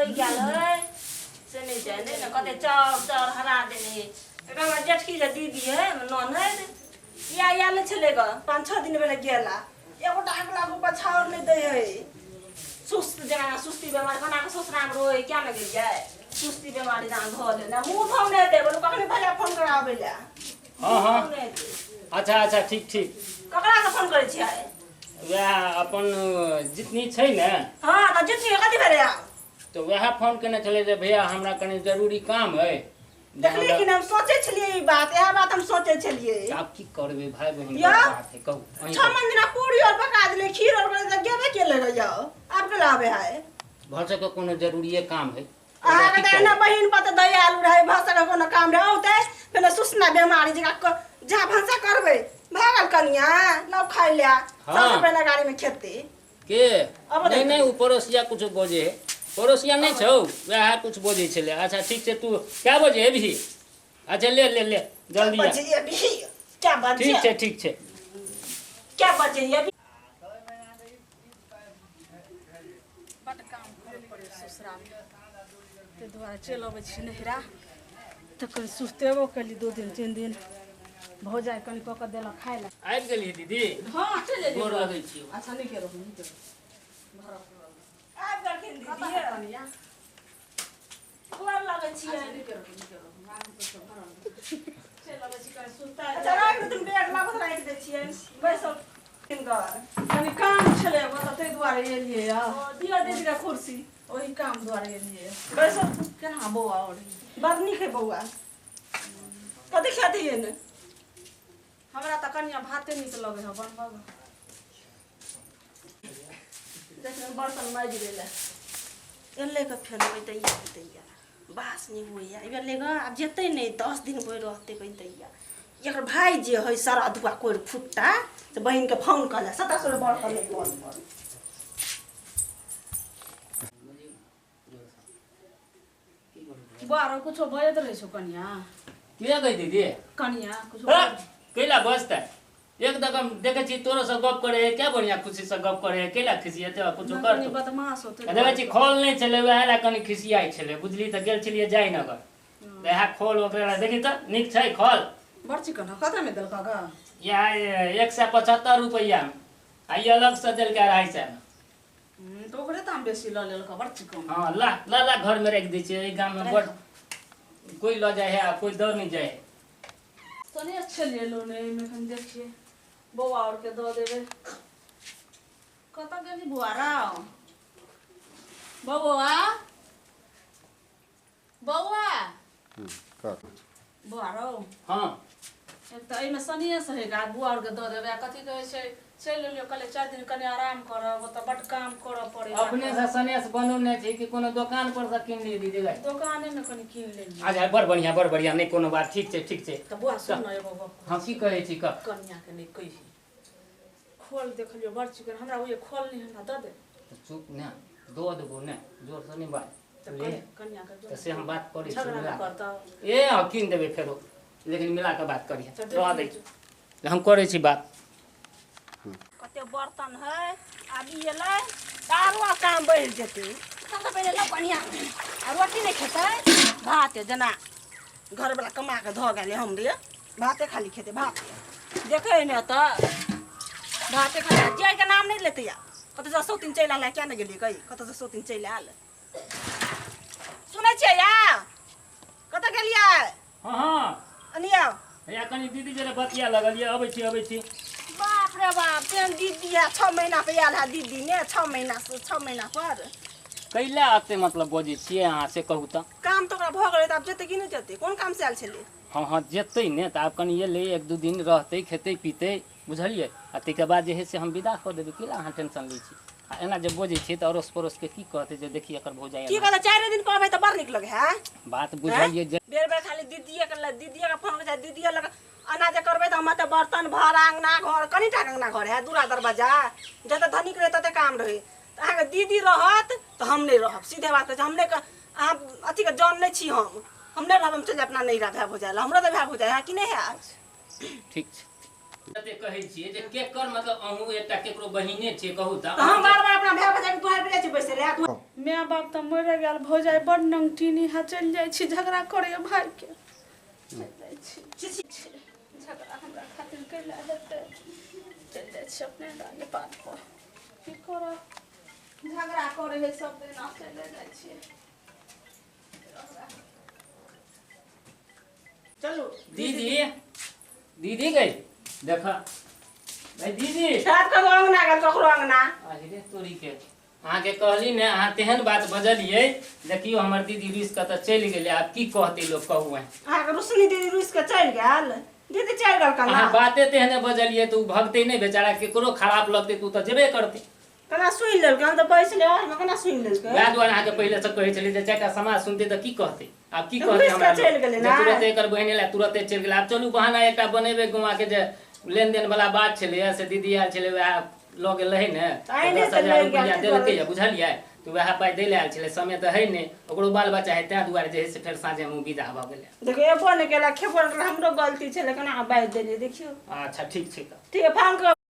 रोई गेल है से नहीं जाने ना कते चार चार हरा देने एकरा में जेठकी जे दीदी है ननद या ले चलेगा 5-6 दिन में गेला एगो डाक लागू पछाड़ नहीं दे है सुस्त जगह सुस्ती बीमारी बना के ससुरा में रोए क्या लगे जाए सुस्ती बीमारी जान धो ले ना मुंह फोन नहीं दे बोलो कखनी भले फोन करावे ले हां हां अच्छा अच्छा ठीक ठीक ककरा के फोन करे छियै वह अपन जितनी छै ने हां त जितनी कथि भेले आ तो वह फोन करने चले जे भैया हमरा कने जरूरी काम है देखलिए कि हम सोचे छलिए ई बात यह बात हम सोचे छलिए आप की करबे भाई बहन के बात है कहू 6 मंदिरा पूरी और पका देले खीर और बने गेबे के ले जाओ आपके लावे है भरसे के कोनो जरूरी काम है आ के ना बहिन पत दयालु रहे भाषा का कोनो काम रहे औते फिर सुसना बीमारी जगह जहां भाषा करबे भागल कनिया लव खाइ लिया सब पहले गाड़ी में खेते के नहीं नहीं पड़ोसिया कुछ बोझे है पड़ोसिया नहीं छौ वह कुछ बोझे छले अच्छा ठीक से तू क्या बोझे है भी अच्छा ले ले ले जल्दी आ बजे अभी क्या बजे ठीक है क्या बजे अभी बट काम करे पड़े ससुरा में ते द्वारा चल आबै छी नहिरा त कल सुस्तेबो कली 2 दिन 3 दिन भौ जाय कनी क के देला खाय ला आबि गेली दीदी हां चले गोर लगै छी अच्छा नहीं करो घर आब गलखिन दीदी कनिया गोर लगै छी नहीं करो चल आबै छी कर सुता अच्छा राख तुम बैग लागत राख दे छियै बैसो घर कनी काम छले बते दुआरे एलिए या दिया दे दिया कुर्सी ओही काम दुआरे एलिए बैसो केना बौआ और बड़ नीक है बौआ कथि खाती है ने हमरा त कनिया भाते नीक लगे है बनबा देखन बर्तन माज गेला एले के फेरबै दैया बास नहीं होइया एबे लेगा अब जेतै नहीं 10 दिन बोइ रहते कहि दैया एकर भाई जे है सारा दुआ कोर फुट्टा से बहिन के फोन कला 27 बर्तन नहीं बोल बारो कुछ भयत रहे छौ कनिया किया गई दीदी कनिया कुछ केला बसता एक दगा देखे छी तोरो से गप करे क्या बढ़िया खुशी से गप करे केला खिसिए ते कुछ कर तो बदमाश होते देखे छी खोल नहीं चले वहला कनी खिसियाई छले बुझली त गेल छलिए जयनगर वहा खोल ओकरा देखी त निक छै खोल बड़ चिकन कता में देलका गा या 175 रुपया आ ये अलग से देल के 250 तो ओकरे दाम बेसी ल लेलका बड़ चिकन हां ला ला ला घर में रख दै छै ए गांव में बड़ कोई ल जाए है कोई दौड़ नहीं जाए तो नहीं अच्छे ले लो ने में हम देखिए बौआ और के दो देबे कता गेली बुआरा बौआ बौआ का बुआरो हां एक त एमे सनिए से है गा बुआ और के दो देबे कथि कहै छै चल लियो कल 4 दिन कने आराम करब त बड काम करब पड़े अपने से सनेस बनू नहीं छै कि कोनो दुकान पर से किन ली दीदी गई दुकाने में कने किन लेली अच्छा बड़ बढ़िया नहीं कोनो बात ठीक छै त बुआ सुन न एगो गप हां की कहै छी क कन्या के नहीं कहि खोल देख लियो बड़ चिकन हमरा ओए खोल नहीं हमरा द दे चुप ना दो देबो ना जोर से नहीं बात ले कन्या के तो से हम बात करै छी झगड़ा करता ए किन देबे फेरो लेकिन मिला के बात करिए रह दे हम करै छी बात कते बर्तन है आदि एलै दारुआ काम बढ़ जेते सबसे पहले ला बढ़िया आ रोटी नहीं खेतै भात जना घर वाला कमा के ध गेले हम रे भाते खाली खेते भात देखे ने त भाते खाली जाय के नाम नहीं लेते या कत जा सौतीन चैल आला क्या न गेली कई कत जा सौतीन चैल आल सुनै छियै या कत गेलियै हां हां अनिया या कनी दीदी जरे बतिया लगलिए अबै छी बाप रे बाप तेन दीदी 6 महीना पे आल है दीदी ने 6 महीना पर कैला आते मतलब बोझे छिए अहाँ से कहू त काम तो भ गेलै त अब जते कि नहीं जते कोन काम से आल छले हां जेतै ने त आब कनी ये ले 1-2 दिन रहतै खेतै पीतै बुझलिए आ तके बाद जे है से हम विदा क देबै किला अहाँ टेंशन लै छी आ एना जब बोझे छी त अड़ोस पड़ोस के की कहते जे देखी एकर भौजाई की कहले 4 दिन कहबै त बड़ निक लगे है बात बुझलिए बेर बेर खाली दीदीए के फोन कर दीदीए लग अनाज करबै त हम त बर्तन भर अंगना घर कनी टा अंगना घर है दूरा दरवाजा जते धनिक रहे तते काम रहे त अहाँ के दीदी रहत त हम नहीं रहब सीधे बात है हमने अहाँ अथी के जान नहीं छी हम नहीं रहब हम चल अपना नहीं रह भाई हो जाला हमरा त भाई हो जाए है कि नहीं है ठीक कते कहै छियै जे केकर मतलब अहूँ एकटा केकरो बहिने छियै कहू त हम बार-बार अपना भाय भजाके तोहर पे छी बैसे ले माय बाप त मरे गेल भौजाई बड़ नंगटीनी हा चल जाय छी झगड़ा करे भाई के चल जाय छी झगड़ा हमरा खातिर कैला हेतै चल जाय छी अपने डाले पात पर की करब झगड़ा करे है सब दिन आ चले जाय छी चलो दीदी दीदी गई देखा भाई दीदी साथ का अंगना गेल ककरो अंगना अरे तोरी के अहाँ के कहली ने अहाँ तेहन बात बजलिए देखियो हमर दीदी रुस के त चल गेले आब की कहते लोग कहू अहाँ के रुसनी दीदी रुस के चल गेल दीदी चल गेल कना अहाँ बाते तेहने बजलिए तू भगते नहीं बेचारा केकरो खराब लगते तू त जेबे करते कना सुन लेल हम त पैसे ले हम कना सुन लेल के वैह दुआरे अहाँ के पहले से कहै छली जे चाटा समाज सुनते त की कहते अब की कहते हमरा चल गेले ना तुरंत एकर बहिने ला तुरंत चल गेले अब चलू बहाना एकटा बनेबे गुमा के जे लेन देन वाला बात छले से दीदी आयल छले वैह लगे रहे ने 10,000 रुपया देलकै बुझलियै तो वैह पाई देले आयल छले समय त है ने ओकरो बाल बच्चा है तै दुआरे जे है से फेर साँझे में विदा भ गेले देखो एबो ने केला खेबो हमरो गलती छले कना बाज देलिए देखियो अच्छा ठीक छै त ठीक है फोन कर